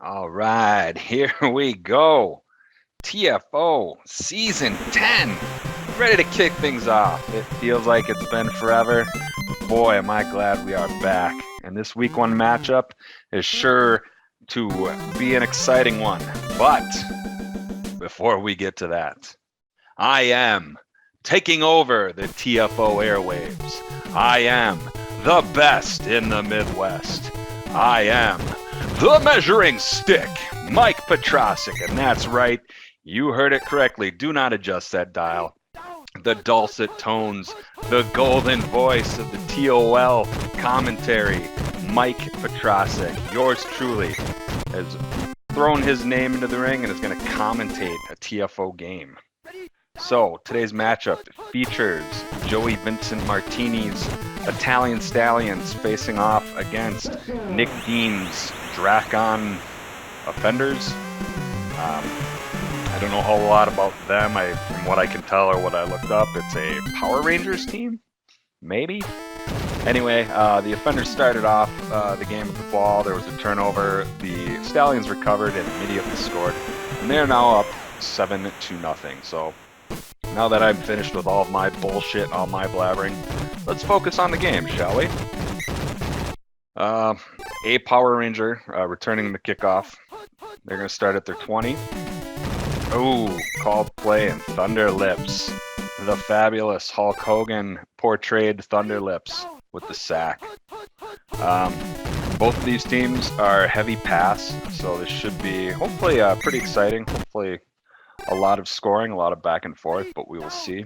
All right, here we go. TFO Season 10. Ready to kick things off. It feels like it's been forever. Boy, am I glad we are back. And this week one matchup is sure to be an exciting one. But before we get to that, I am taking over the TFO airwaves. I am the best in the Midwest. I am the measuring stick, Mike Petrosic, and that's right, you heard it correctly. Do not adjust that dial. The dulcet tones, the golden voice of the TOL commentary, Mike Petrosic, yours truly, has thrown his name into the ring and is going to commentate a TFO game. So today's matchup features Joey Vincent Martini's Italian Stallions facing off against Nick Dean's Drakkon Offenders. I don't know a whole lot about them. From what I can tell or what I looked up, it's a Power Rangers team, maybe. Anyway, the Offenders started off the game with the ball. There was a turnover. The Stallions recovered and immediately scored, and they're now up 7-0. So now that I'm finished with all of my bullshit, all my blabbering, let's focus on the game, shall we? A Power Ranger returning the kickoff. They're going to start at their 20. Oh, called play and Thunder Lips. The fabulous Hulk Hogan portrayed Thunder Lips with the sack. Both of these teams are heavy pass, so this should be hopefully pretty exciting. Hopefully a lot of scoring, a lot of back and forth, but we will see.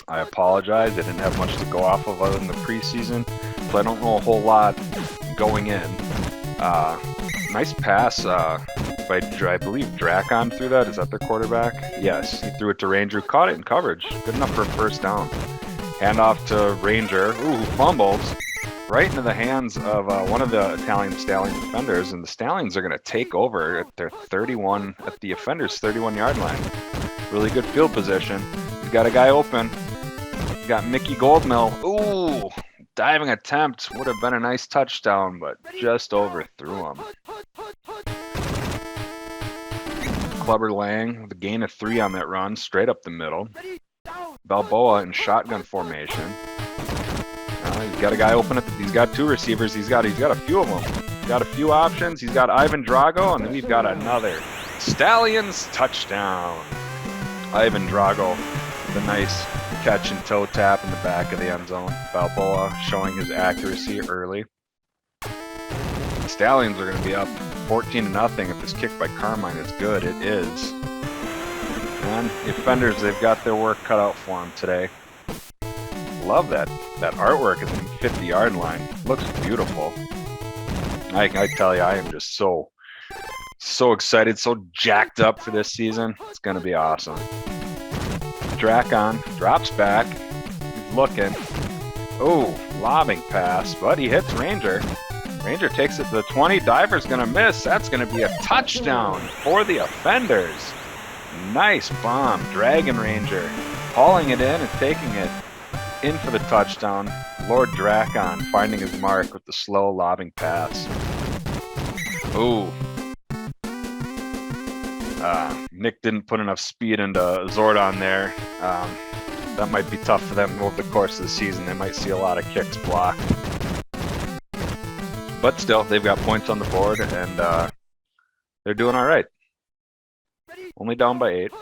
I apologize. I didn't have much to go off of other than the preseason, so I don't know a whole lot going in. Nice pass by, I believe, Drakkon threw that. Is that their quarterback? Yes, he threw it to Ranger, caught it in coverage. Good enough for a first down. Handoff to Ranger, who fumbles right into the hands of one of the Italian Stallion defenders, and the Stallions are going to take over at their 31, at the Offenders' 31-yard line. Really good field position. He's got a guy open. He's got Mickey Goldmill. Ooh, diving attempt would have been a nice touchdown, but just overthrew him. Clubber Lang with a gain of 3 on that run, straight up the middle. Balboa in shotgun formation. He's got a guy open at he's got 2 receivers. He's got a few of them. He's got a few options. He's got Ivan Drago, and then we've got another Stallions touchdown. Ivan Drago with a nice catch and toe tap in the back of the end zone. Balboa showing his accuracy early. The Stallions are going to be up 14-0 if this kick by Carmine is good. It is. And the Offenders, they've got their work cut out for them today. Love that artwork at the 50-yard line. Looks beautiful. I tell you, I am just so excited, so jacked up for this season. It's going to be awesome. Drakkon drops back. He's looking. Oh, lobbing pass, but he hits Ranger. Ranger takes it to the 20. Diver's going to miss. That's going to be a touchdown for the Offenders. Nice bomb. Dragon Ranger hauling it in and taking it in for the touchdown. Lord Drakkon finding his mark with the slow lobbing pass. Ooh. Nick didn't put enough speed into Zordon there. That might be tough for them over the course of the season. They might see a lot of kicks blocked. But still, they've got points on the board, and they're doing all right. Only down by 8.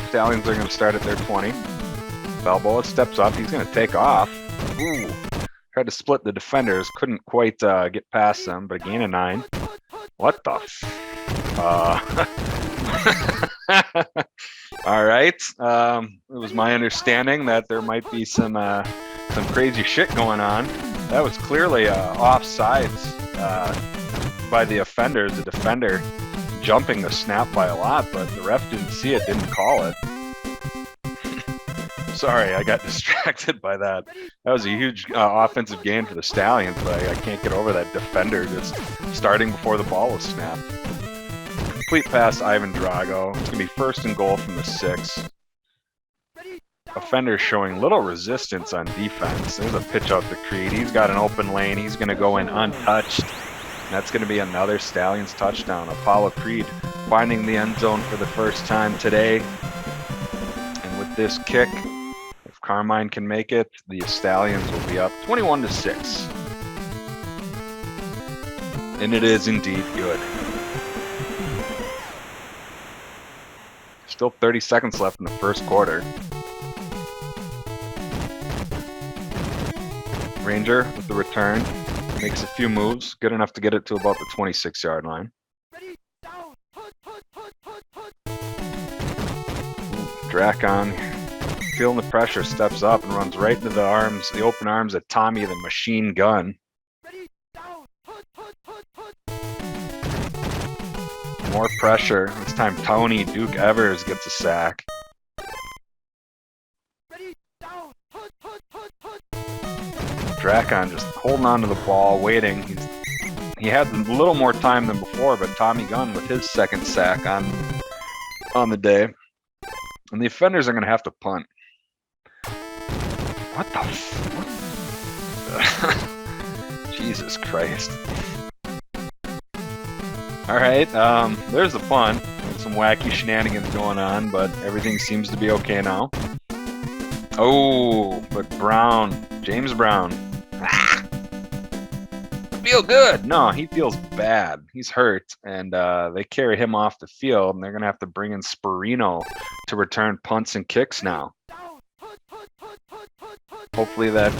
Stallions are going to start at their 20. Balboa steps up. He's going to take off. Ooh. Tried to split the defenders. Couldn't quite get past them, but a gain of 9. What the all right. It was my understanding that there might be some crazy shit going on. That was clearly offsides by the Offenders. The defender jumping the snap by a lot, but the ref didn't see it, didn't call it. Sorry, I got distracted by that. That was a huge offensive gain for the Stallions, but I can't get over that defender just starting before the ball was snapped. Complete pass Ivan Drago. It's going to be 1st and goal from the 6. Offenders showing little resistance on defense. There's a pitch out to Creed. He's got an open lane. He's going to go in untouched. That's going to be another Stallions touchdown. Apollo Creed finding the end zone for the first time today. And with this kick, if Carmine can make it, the Stallions will be up 21-6. And it is indeed good. Still 30 seconds left in the first quarter. Ranger with the return. Makes a few moves. Good enough to get it to about the 26-yard line. Drakkon, feeling the pressure, steps up and runs right into the open arms of Tommy the Machine Gun. More pressure. This time Tony Duke Evers gets a sack. Drakkon just holding on to the ball, waiting. He had a little more time than before, but Tommy Gunn with his second sack on the day. And the offenders are going to have to punt. What the Jesus Christ. Alright, there's the punt. There's some wacky shenanigans going on, but everything seems to be okay now. Oh, but Brown, James Brown. Feel good. No, he feels bad. He's hurt, and they carry him off the field, and they're going to have to bring in Sperino to return punts and kicks now. Hopefully that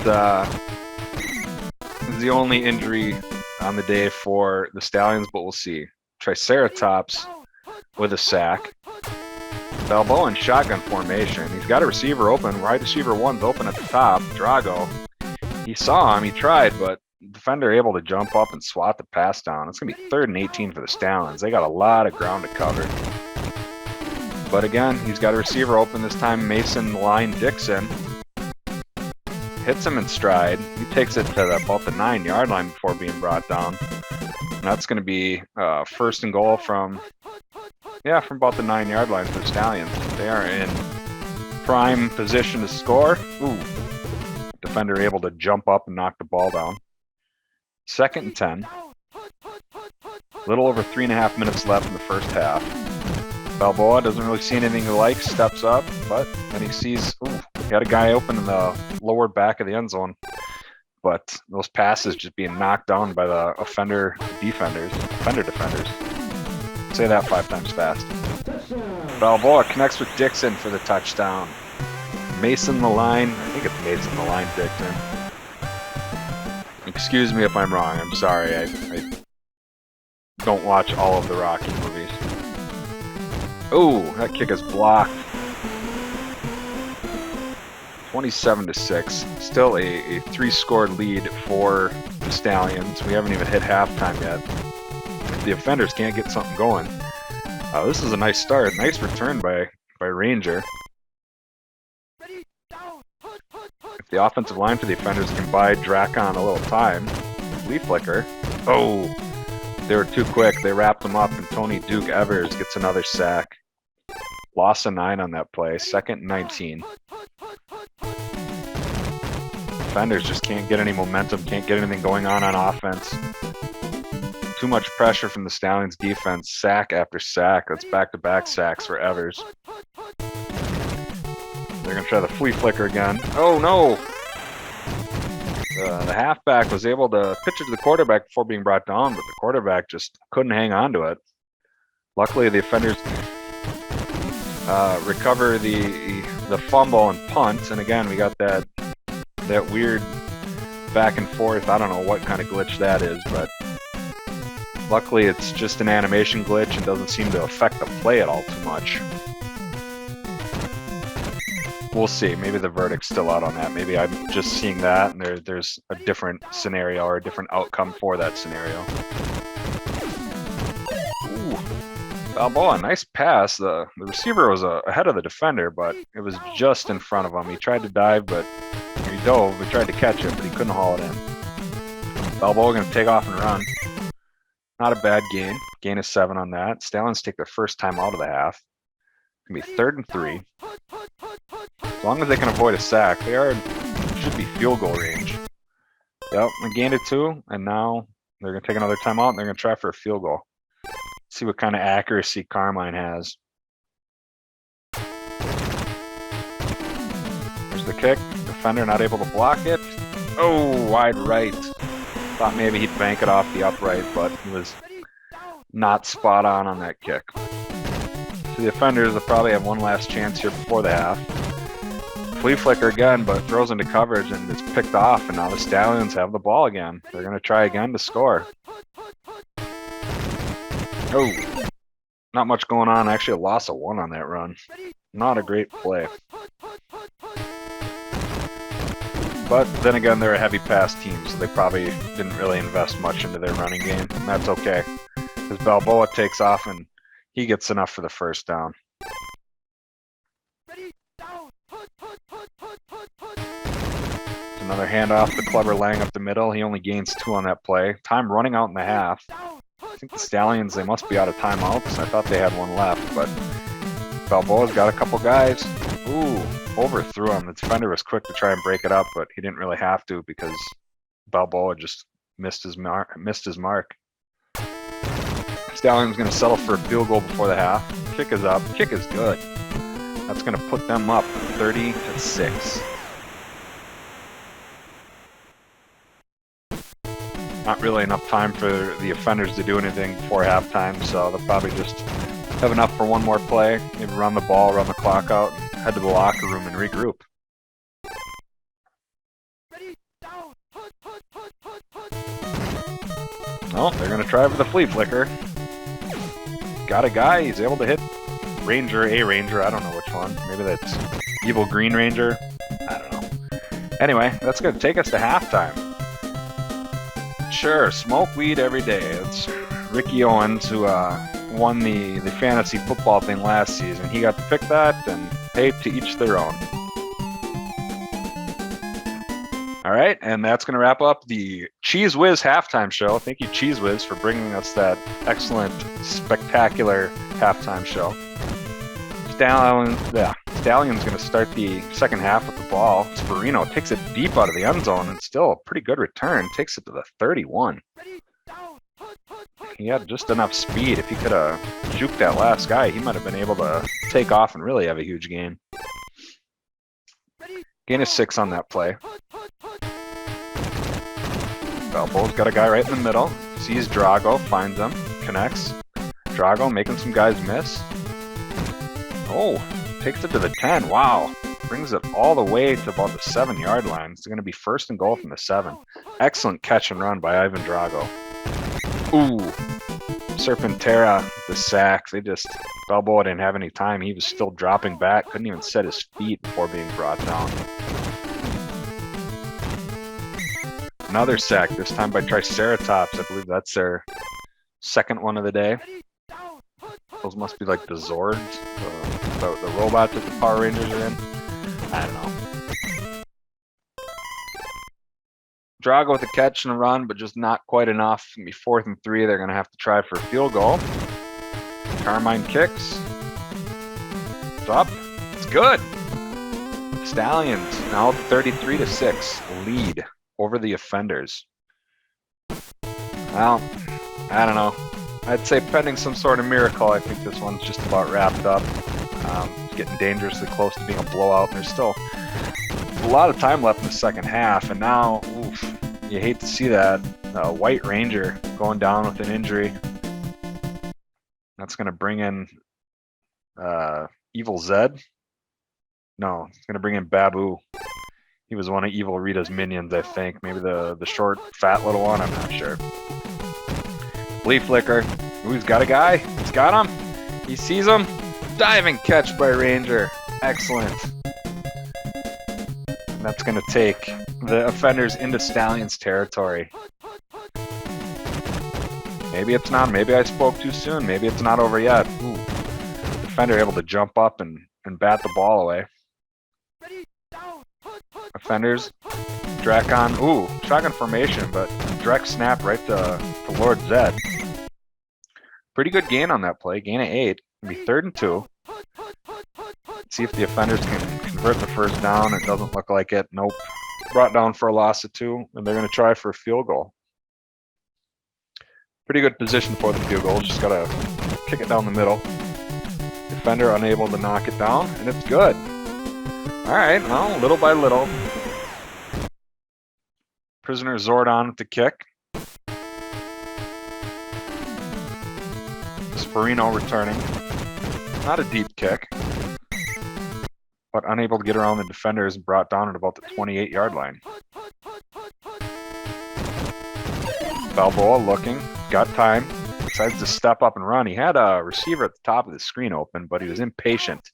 is the only injury on the day for the Stallions, but we'll see. Triceratops with a sack. Balboa in shotgun formation. He's got a receiver open. Wide receiver one's open at the top. Drago. He saw him. He tried, but defender able to jump up and swat the pass down. It's going to be 3rd and 18 for the Stallions. They got a lot of ground to cover. But again, he's got a receiver open this time. Mason Line Dixon hits him in stride. He takes it to about the 9-yard line before being brought down. And that's going to be 1st and goal from about the 9-yard line for the Stallions. They are in prime position to score. Ooh. Defender able to jump up and knock the ball down. 2nd and 10. A little over 3.5 minutes left in the first half. Balboa doesn't really see anything he likes, steps up, but then he sees, got a guy open in the lower back of the end zone. But those passes just being knocked down by the offender defenders. Say that 5 times fast. Balboa connects with Dixon for the touchdown. Mason the Line, I think it's Mason the Line Dixon. Excuse me if I'm wrong, I'm sorry, I don't watch all of the Rocky movies. Oh, that kick is blocked. 27-6. Still a 3-score lead for the Stallions. We haven't even hit halftime yet. If the offenders can't get something going. This is a nice start. Nice return by Ranger. If the offensive line for the offenders can buy Drakkon a little time. Flea flicker. Oh, they were too quick. They wrapped him up, and Tony Duke Evers gets another sack. Loss of 9 on that play. 2nd and 19. Defenders just can't get any momentum, can't get anything going on offense. Too much pressure from the Stallions defense. Sack after sack. That's back-to-back sacks for Evers. They're going to try the flea flicker again. Oh, no! The halfback was able to pitch it to the quarterback before being brought down, but the quarterback just couldn't hang on to it. Luckily, the offenders recover the fumble and punt, and again, we got that weird back and forth. I don't know what kind of glitch that is, but luckily it's just an animation glitch and doesn't seem to affect the play at all too much. We'll see. Maybe the verdict's still out on that. Maybe I'm just seeing that and there's a different scenario or a different outcome for that scenario. Ooh. Balboa, nice pass. The receiver was ahead of the defender, but it was just in front of him. He tried to dive, but he dove. He tried to catch it, but he couldn't haul it in. Balboa going to take off and run. Not a bad gain. Gain of 7 on that. Stallions take their first time out of the half. It's going to be 3rd and 3. As long as they can avoid a sack, should be field goal range. Yep, they gained it 2, and now They're going to take another timeout, and they're going to try for a field goal. See what kind of accuracy Carmine has. There's the kick. Defender not able to block it. Oh, wide right. Thought maybe he'd bank it off the upright, but he was not spot on that kick. So the offenders will probably have one last chance here before the half. Flea flicker again, but throws into coverage and it's picked off, and now the Stallions have the ball again. They're going to try again to score. Oh, not much going on. Actually, a loss of 1 on that run. Not a great play. But then again, they're a heavy pass team, so they probably didn't really invest much into their running game. And that's okay, because Balboa takes off and he gets enough for the first down. Another handoff to Clever Lang up the middle. He only gains 2 on that play. Time running out in the half. I think the Stallions, they must be out of timeouts. I thought they had one left, but Balboa's got a couple guys. Ooh, overthrew him. The defender was quick to try and break it up, but he didn't really have to because Balboa just missed his mark. Stallions going to settle for a field goal before the half. Kick is up. Kick is good. That's going to put them up 30-6. Not really enough time for the offenders to do anything before halftime, so they'll probably just have enough for one more play, maybe run the ball, run the clock out, and head to the locker room and regroup. Oh, they're going to try for the flea flicker. Got a guy, he's able to hit Ranger, I don't know which one. Maybe that's Evil Green Ranger. I don't know. Anyway, that's going to take us to halftime. Sure, smoke weed every day. It's Ricky Owens who won the fantasy football thing last season. He got to pick that, and hey, to each their own. All right, and that's going to wrap up the Cheese Whiz halftime show. Thank you, Cheese Whiz, for bringing us that excellent, spectacular halftime show. Stallions going to start the second half with the ball. Sperino takes it deep out of the end zone, and still a pretty good return. Takes it to the 31. He had just enough speed. If he could have juked that last guy, he might have been able to take off and really have a huge game. Gain of 6 on that play. Balboa's got a guy right in the middle. Sees Drago, finds him, connects. Drago making some guys miss. Oh, takes it to the 10. Wow. Brings it all the way to about the 7-yard line. It's going to be first and goal from the 7. Excellent catch and run by Ivan Drago. Ooh. Serpentera, the sack. Balboa didn't have any time. He was still dropping back. Couldn't even set his feet before being brought down. Another sack, this time by Triceratops. I believe that's their second one of the day. Those must be like the Zords, the robots that the Power Rangers are in. I don't know. Drago with a catch and a run, but just not quite enough. It's going to be 4th and 3. They're going to have to try for a field goal. Carmine kicks. It's up. It's good. Stallions now 33-6 lead over the offenders. Well, I don't know. I'd say pending some sort of miracle, I think this one's just about wrapped up. It's getting dangerously close to being a blowout. There's still a lot of time left in the second half, and now, oof, you hate to see that. White Ranger going down with an injury. That's going to bring in Evil Zed. No, it's going to bring in Babu. He was one of Evil Rita's minions, I think. Maybe the short, fat little one. I'm not sure. Flea flicker. Ooh, he's got a guy. He's got him. He sees him. Diving catch by Ranger. Excellent. And that's going to take the offenders into Stallions territory. Maybe it's not. Maybe I spoke too soon. Maybe it's not over yet. Ooh. Defender able to jump up and bat the ball away. Offenders. Drakkon. Ooh, shotgun formation, but direct snap right to Lord Zed. Pretty good gain on that play. Gain of 8. It'll be 3rd and 2. Let's see if the offenders can convert the first down. It doesn't look like it. Nope. Brought down for a loss of 2, and they're going to try for a field goal. Pretty good position for the field goal. Just gotta kick it down the middle. Defender unable to knock it down, and it's good. All right, well, little by little. Prisoner Zordon with the kick. Sparino returning. Not a deep kick, but unable to get around the defenders and brought down at about the 28-yard line. Balboa looking, got time, decides to step up and run. He had a receiver at the top of the screen open, but he was impatient.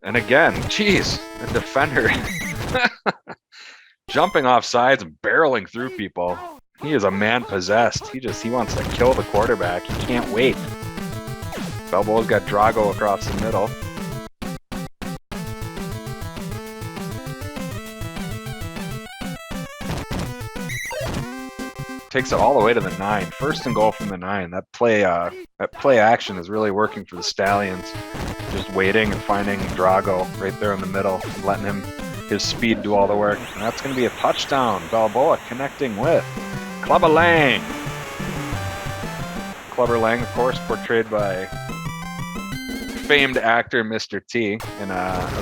And again, geez, the defender jumping off sides and barreling through people. He is a man possessed. He wants to kill the quarterback. He can't wait. Balboa's got Drago across the middle. Takes it all the way to the 9. First and goal from the 9. That play action is really working for the Stallions. Just waiting and finding Drago right there in the middle, letting his speed do all the work. And that's going to be a touchdown. Balboa connecting with Clubber Lang. Clubber Lang, of course, portrayed by famed actor Mr. T in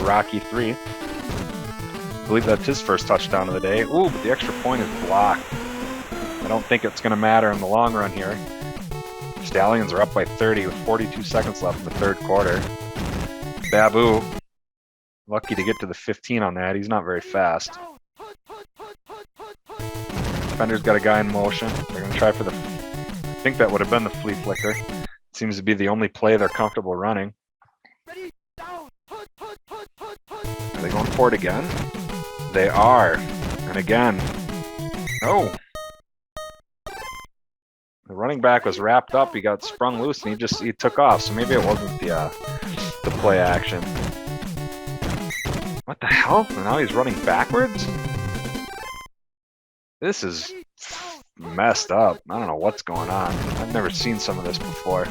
Rocky 3. I believe that's his first touchdown of the day. Ooh, but the extra point is blocked. I don't think it's going to matter in the long run here. Stallions are up by 30 with 42 seconds left in the third quarter. Babu, lucky to get to the 15 on that. He's not very fast. Defender's got a guy in motion. They're going to try for the... I think that would have been the flea flicker. Seems to be the only play they're comfortable running. Are they going for it again? They are. And again. Oh. The running back was wrapped up. He got sprung loose and he took off. So maybe it wasn't the play action. What the hell? And now he's running backwards? This is messed up. I don't know what's going on. I've never seen some of this before.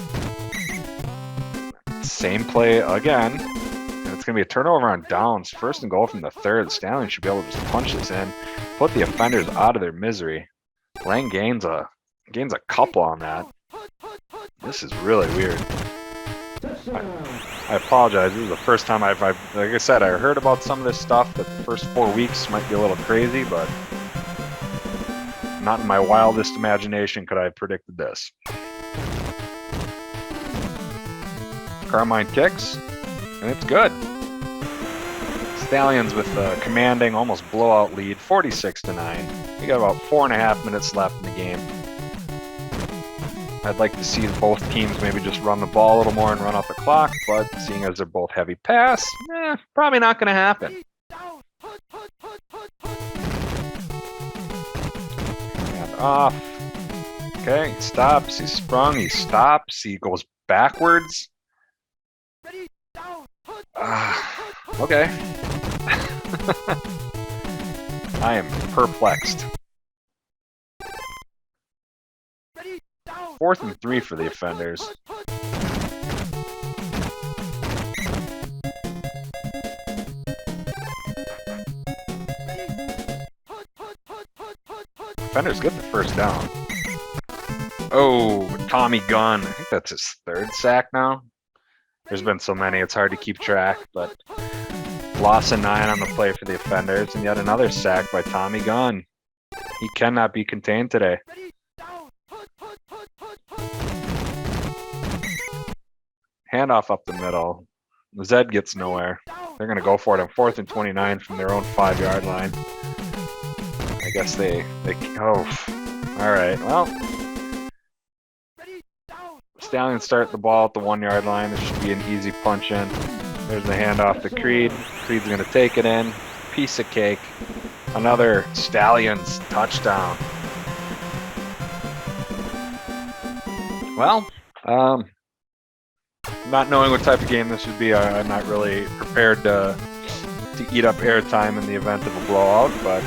Same play again. And it's going to be a turnover on downs. First and goal from the 3rd. The Stallions should be able to just punch this in. Put the offenders out of their misery. Lang gains a couple on that. This is really weird. I apologize. This is the first time I've like I said, I heard about some of this stuff that the first 4 weeks might be a little crazy, but not in my wildest imagination could I have predicted this. Carmine kicks, and it's good. Stallions with a commanding, almost blowout lead, 46-9. We got about 4.5 minutes left in the game. I'd like to see both teams maybe just run the ball a little more and run out the clock, but seeing as they're both heavy pass, probably not going to happen. And off. Okay, he stops, he's sprung, he stops, he goes backwards. Okay. I am perplexed. 4th and 3 for the offenders. Offenders get the first down. Oh, Tommy Gunn. I think that's his 3rd sack now. There's been so many, it's hard to keep track, but loss of 9 on the play for the offenders, and yet another sack by Tommy Gunn. He cannot be contained today. Handoff up the middle. Zed gets nowhere. They're going to go for it on 4th and 29 from their own 5-yard line. I guess they oh, all right. Well, Stallions start the ball at the 1-yard line. This should be an easy punch in. There's the handoff to Creed. Creed's going to take it in. Piece of cake. Another Stallions touchdown. Well, not knowing what type of game this would be, I'm not really prepared to eat up airtime in the event of a blowout, but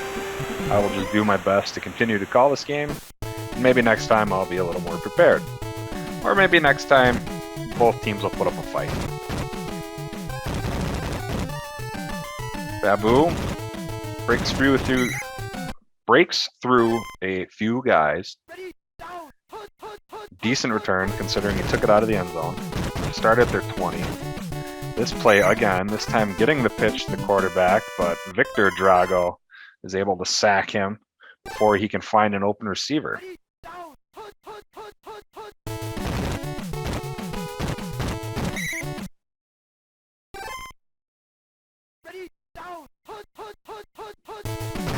I will just do my best to continue to call this game. And maybe next time I'll be a little more prepared. Or maybe next time both teams will put up a fight. Babu breaks through a few guys. decent return considering he took it out of the end zone. Started at their 20. This play again, this time getting the pitch to the quarterback, but Victor Drago is able to sack him before he can find an open receiver.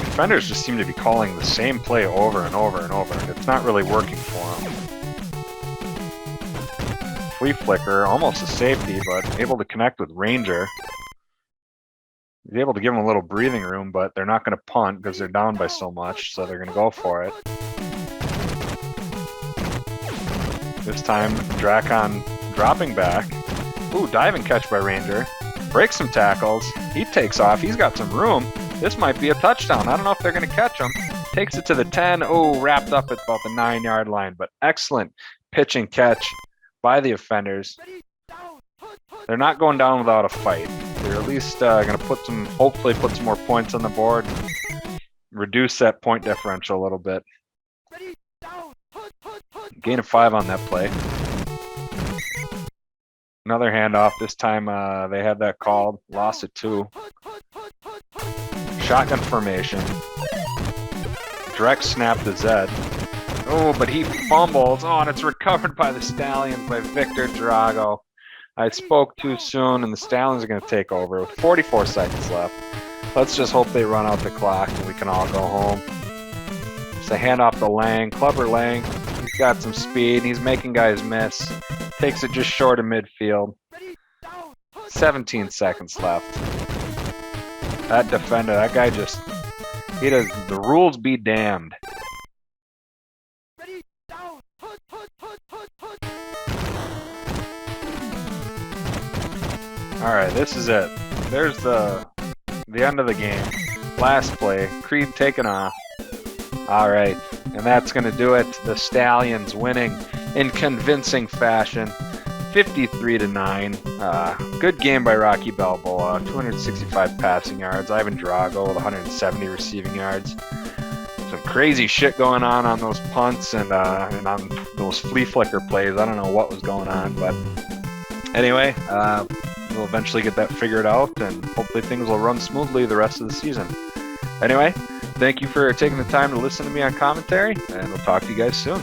Defenders just seem to be calling the same play over and over and over, and it's not really working for them. Flea flicker, almost a safety, but able to connect with Ranger. He's able to give him a little breathing room, but they're not going to punt because they're down by so much, so they're going to go for it. This time, Drakkon dropping back. Ooh, diving catch by Ranger. Breaks some tackles. He takes off. He's got some room. This might be a touchdown. I don't know if they're going to catch him. Takes it to the 10. Oh, wrapped up at about the 9-yard line, but excellent pitch and catch by the offenders. They're not going down without a fight. They're at least going to hopefully put some more points on the board, reduce that point differential a little bit. Gain of 5 on that play. Another handoff. This time they had that called. Lost it 2. Shotgun formation. Direct snap to Zed. Oh, but he fumbles. Oh, and it's recovered by the Stallions by Victor Drago. I spoke too soon, and the Stallions are going to take over with 44 seconds left. Let's just hope they run out the clock and we can all go home. It's a handoff to Lang. Clever Lang. He's got some speed, and he's making guys miss. Takes it just short of midfield. 17 seconds left. That defender, that guy just, he does, the rules be damned. Alright, this is it. There's the end of the game. Last play, Creed taking off. Alright, and that's going to do it. The Stallions winning in convincing fashion. 53-9. Good game by Rocky Balboa. 265 passing yards. Ivan Drago with 170 receiving yards. Some crazy shit going on those punts and on those flea flicker plays. I don't know what was going on, but anyway, we'll eventually get that figured out, and hopefully things will run smoothly the rest of the season. Anyway, thank you for taking the time to listen to me on commentary, and we'll talk to you guys soon.